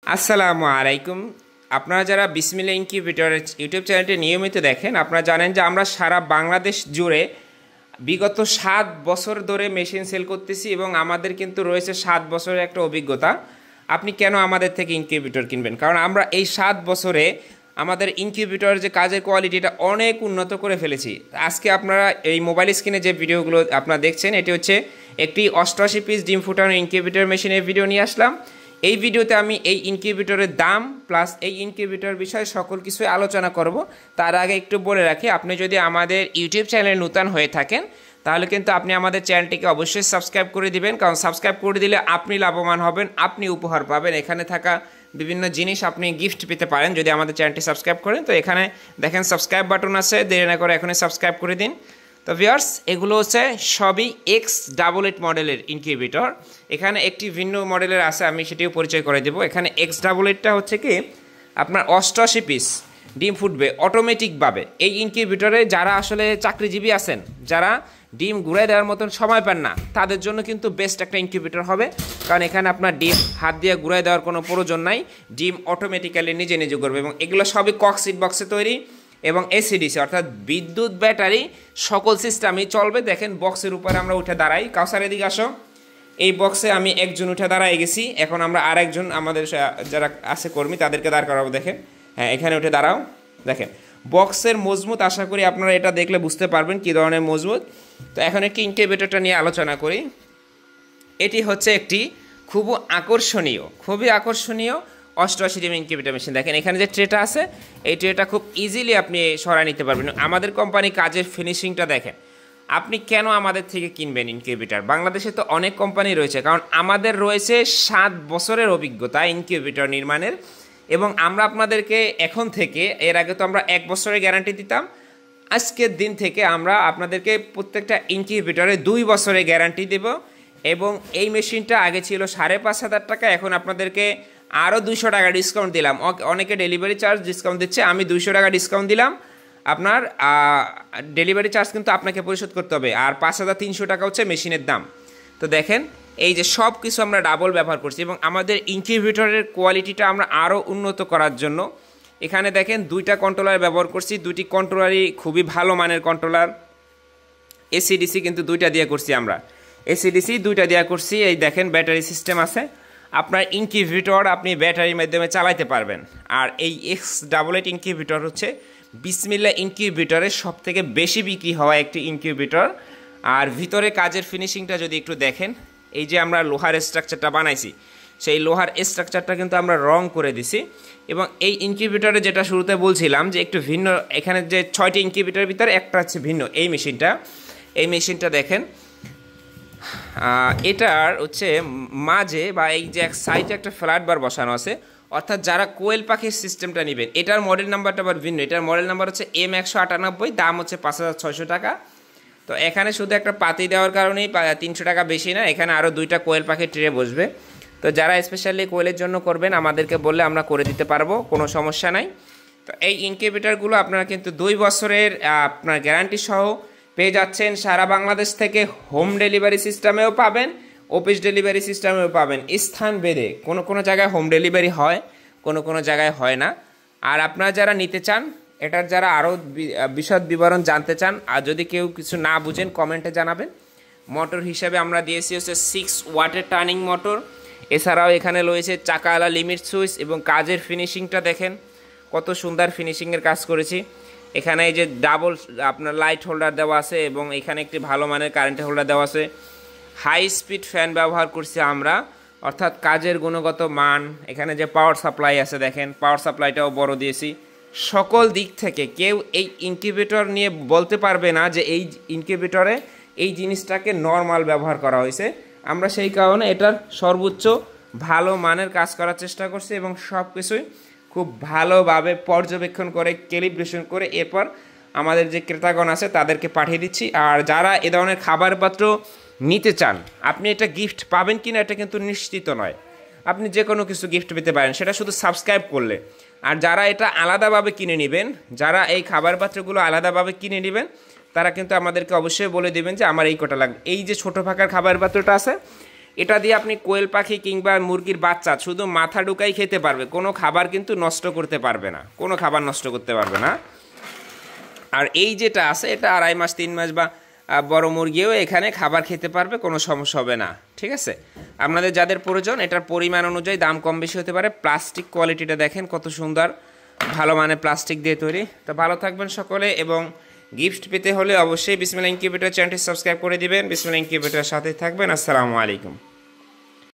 আসসালামু আলাইকুম। আপনারা যারা বিসমিল্লাহ ইনকিউবেটরের ইউটিউব চ্যানেলটি নিয়মিত দেখেন, আপনারা জানেন যে আমরা সারা বাংলাদেশ জুড়ে বিগত 7 বছর ধরে মেশিন সেল করতেছি এবং আমাদের কিন্তু রয়েছে 7 বছরের একটা অভিজ্ঞতা। আপনি কেন আমাদের থেকে ইনকিউবেটর কিনবেন? কারণ আমরা এই 7 বছরে আমাদের ইনকিউবেটরের যে কাজের কোয়ালিটিটা অনেক উন্নত করে ফেলেছি। আজকে আপনারা এই মোবাইল স্ক্রিনে যে ভিডিওগুলো আপনারা দেখছেন, এটি হচ্ছে একটি 88 পিস ডিম ফুটানো ইনকিউবেটর মেশিনের ভিডিও নিয়ে আসলাম। এই ভিডিওতে আমি এই ইনকিউবেটরের দাম প্লাস এই ইনকিউবেটর বিষয়ে সকল কিছু আলোচনা করব। তার আগে একটু বলে রাখি, আপনি যদি আমাদের ইউটিউব চ্যানেলে নতুন হয়ে থাকেন তাহলে কিন্তু আপনি আমাদের চ্যানেলটিকে অবশ্যই সাবস্ক্রাইব করে দিবেন, কারণ সাবস্ক্রাইব করে দিলে আপনি লাভবান হবেন, আপনি উপহার পাবেন। এখানে থাকা বিভিন্ন জিনিস আপনি গিফট পেতে পারেন যদি আমাদের চ্যানেলটি সাবস্ক্রাইব করেন। তো এখানে দেখেন সাবস্ক্রাইব বাটন আছে, দেরি না করে এখনই সাবস্ক্রাইব করে দিন। তো ভিউয়ার্স, এগুলো হচ্ছে সবই X88 মডেলের ইনকিউবেটর। এখানে একটি ভিন্ন মডেলের আছে, আমি সেটিও পরিচয় করে দেবো। এখানে X88টা হচ্ছে কি আপনার 88 পিস ডিম ফুটবে অটোমেটিকভাবে। এই ইনকিউবেটরে যারা আসলে চাকরিজীবী আছেন, যারা ডিম ঘুরাই দেওয়ার মতন সময় পান না, তাদের জন্য কিন্তু বেস্ট একটা ইনকিউবেটর হবে। কারণ এখানে আপনার ডিম হাত দিয়ে ঘুরাই দেওয়ার কোনো প্রয়োজন নাই, ডিম অটোমেটিক্যালি নিজে নিজে করবে। এবং এগুলো সবই কক্সিট বক্সে তৈরি এবং এসিডিসি অর্থাৎ বিদ্যুৎ ব্যাটারি সকল সিস্টেমই চলবে। দেখেন বক্সের উপরে আমরা উঠে দাঁড়াই। কাউসার এদিকে আসো। এই বক্সে আমি একজন উঠে দাঁড়াই গেছি, এখন আমরা আরেকজন আমাদের যারা আছে কর্মী তাদেরকে দাঁড় করাবো। দেখেন, হ্যাঁ এখানে উঠে দাঁড়াও। দেখেন বক্সের মজবুত, আশা করি আপনারা এটা দেখলে বুঝতে পারবেন কী ধরনের মজবুত। তো এখন একটি ইনকিউবেটরটা নিয়ে আলোচনা করি। এটি হচ্ছে একটি খুবই আকর্ষণীয় 88 ডিম ইনকিউবেটর মেশিন। দেখেন এখানে যে ট্রেটা আছে, এই ট্রেটা খুব ইজিলি আপনি সরাই নিতে পারবেন। আমাদের কোম্পানি কাজের ফিনিশিংটা দেখেন। আপনি কেন আমাদের থেকে কিনবেন ইনকিউবেটর? বাংলাদেশে তো অনেক কোম্পানি রয়েছে, কারণ আমাদের রয়েছে 7 বছরের অভিজ্ঞতা ইনকিউবেটর নির্মাণের। এবং আমরা আপনাদেরকে এখন থেকে, এর আগে তো আমরা 1 বছরের গ্যারান্টি দিতাম, আজকের দিন থেকে আমরা আপনাদেরকে প্রত্যেকটা ইনকিউবেটরে 2 বছরের গ্যারান্টি দেব। এবং এই মেশিনটা আগে ছিল 5,500 টাকা, এখন আপনাদেরকে আরও 200 টাকা ডিসকাউন্ট দিলাম। অনেকে ডেলিভারি চার্জ ডিসকাউন্ট দিচ্ছে, আমি 200 টাকা ডিসকাউন্ট দিলাম। আপনার ডেলিভারি চার্জ কিন্তু আপনাকে পরিশোধ করতে হবে, আর 5,300 টাকা হচ্ছে মেশিনের দাম। তো দেখেন এই যে সব কিছু আমরা ডাবল ব্যবহার করছি এবং আমাদের ইনকিউবেটরের কোয়ালিটিটা আমরা আরও উন্নত করার জন্য এখানে দেখেন 2টা কন্ট্রোলার ব্যবহার করছি। 2টি কন্ট্রোলারই খুবই ভালো মানের কন্ট্রোলার। এসিডিসি কিন্তু 2টা দিয়ে করছি আমরা, এসিডিসি 2টা দিয়ে করছি। এই দেখেন ব্যাটারি সিস্টেম আছে, আপনার ইনকিউবেটর আপনি ব্যাটারির মাধ্যমে চালাতে পারবেন। আর এই X88 ইনকিউবেটর হচ্ছে বিসমিল্লাহ ইনকিউবেটরের সবথেকে বেশি বিক্রি হওয়া একটি ইনকিউবেটর। আর ভিতরে কাজের ফিনিশিংটা যদি একটু দেখেন, এই যে আমরা লোহার স্ট্রাকচারটা বানাইছি, সেই লোহার স্ট্রাকচারটা কিন্তু আমরা রং করে দিছি। এবং এই ইনকিউবেটরে যেটা শুরুতে বলছিলাম যে একটু ভিন্ন, এখানে যে 6টি ইনকিউবেটরের ভিতরে একটা হচ্ছে ভিন্ন। এই মেশিনটা দেখেন, এটার হচ্ছে মাঝে বা এই যে এক সাইডে একটা ফ্ল্যাট বার বসানো আছে, অর্থাৎ যারা কোয়েল পাখির সিস্টেমটা নেবেন, এটার মডেল নাম্বারটা আবার ভিন্ন। এটার মডেল নাম্বার হচ্ছে M198, দাম হচ্ছে 5,600 টাকা। তো এখানে শুধু একটা পাতি দেওয়ার কারণেই 300 টাকা বেশি না, এখানে আরও 2টা কোয়েল পাখির ট্রে বসবে। তো যারা স্পেশালি কোয়েলের জন্য করবেন আমাদেরকে বললে আমরা করে দিতে পারবো, কোনো সমস্যা নাই। তো এই ইনকিউবেটরগুলো আপনারা কিন্তু 2 বছরের আপনার গ্যারান্টি সহ পেয়ে যাচ্ছেন। সারা বাংলাদেশ থেকে হোম ডেলিভারি সিস্টেমেও পাবেন, অফিস ডেলিভারি সিস্টেমেও পাবেন। স্থান ভেদে কোনো জায়গায় হোম ডেলিভারি হয়, কোনো জায়গায় হয় না। আর আপনারা যারা নিতে চান, এটার যারা আরও বিশদ বিবরণ জানতে চান, আর যদি কেউ কিছু না বুঝেন কমেন্টে জানাবেন। মোটর হিসেবে আমরা দিয়েছি হচ্ছে 6 ওয়াটের টার্নিং মোটর। এছাড়াও এখানে রয়েছে চাকাওয়ালা লিমিট সুইচ এবং কাজের ফিনিশিংটা দেখেন কত সুন্দর ফিনিশিংয়ের কাজ করেছি। এখানে এই যে ডাবল আপনার লাইট হোল্ডার দেওয়া আছে এবং এখানে একটি ভালো মানের কারেন্ট হোল্ডার দেওয়া আছে। হাই স্পিড ফ্যান ব্যবহার করছি আমরা, অর্থাৎ কাজের গুণগত মান। এখানে যে পাওয়ার সাপ্লাই আছে দেখেন, পাওয়ার সাপ্লাইটাও বড় দিয়েছি। সকল দিক থেকে কেউ এই ইনকিউবেটর নিয়ে বলতে পারবে না যে এই ইনকিউবেটরে এই জিনিসটাকে নর্মাল ব্যবহার করা হয়েছে। আমরা সেই কারণে এটার সর্বোচ্চ ভালো মানের কাজ করার চেষ্টা করছি এবং সব কিছুই খুব ভালোভাবে পর্যবেক্ষণ করে ক্যালিব্রেশন করে এরপর আমাদের যে ক্রেতাগণ আছে তাদেরকে পাঠিয়ে দিচ্ছি। আর যারা এ ধরনের খাবার পাত্র নিতে চান, আপনি এটা গিফট পাবেন কিনা এটা কিন্তু নিশ্চিত নয়। আপনি যে কোনো কিছু গিফট পেতে পারেন, সেটা শুধু সাবস্ক্রাইব করলে। আর যারা এটা আলাদাভাবে কিনে নেবেন, যারা এই খাবার পাত্রগুলো আলাদাভাবে কিনে নেবেন, তারা কিন্তু আমাদেরকে অবশ্যই বলে দেবেন যে আমার এই কটা লাগবে। এই যে ছোটো ফাঁকার খাবার পাত্রটা আছে, এটা দিয়ে আপনি কোয়েল পাখি কিংবা মুরগির বাচ্চা শুধু মাথা ঢুকাই খেতে পারবে, কোনো খাবার কিন্তু নষ্ট করতে পারবে না, কোনো খাবার নষ্ট করতে পারবে না। আর এই যেটা আছে এটা 2.5 মাস 3 মাস বা বড় মুরগিও এখানে খাবার খেতে পারবে, কোনো সমস্যা হবে না। ঠিক আছে, আপনাদের যাদের প্রয়োজন এটার পরিমাণ অনুযায়ী দাম কম বেশি হতে পারে। প্লাস্টিক কোয়ালিটিটা দেখেন কত সুন্দর, ভালো মানে প্লাস্টিক দিয়ে তৈরি। তো ভালো থাকবেন সকলে, এবং গিফট পেতে হলে অবশ্যই বিসমিল্লাহ ইনকিউবেটর চ্যানেলটি সাবস্ক্রাইব করে দিবেন। বিসমিল্লাহ ইনকিউবেটরের সাথে থাকবেন। আসসালামু আলাইকুম।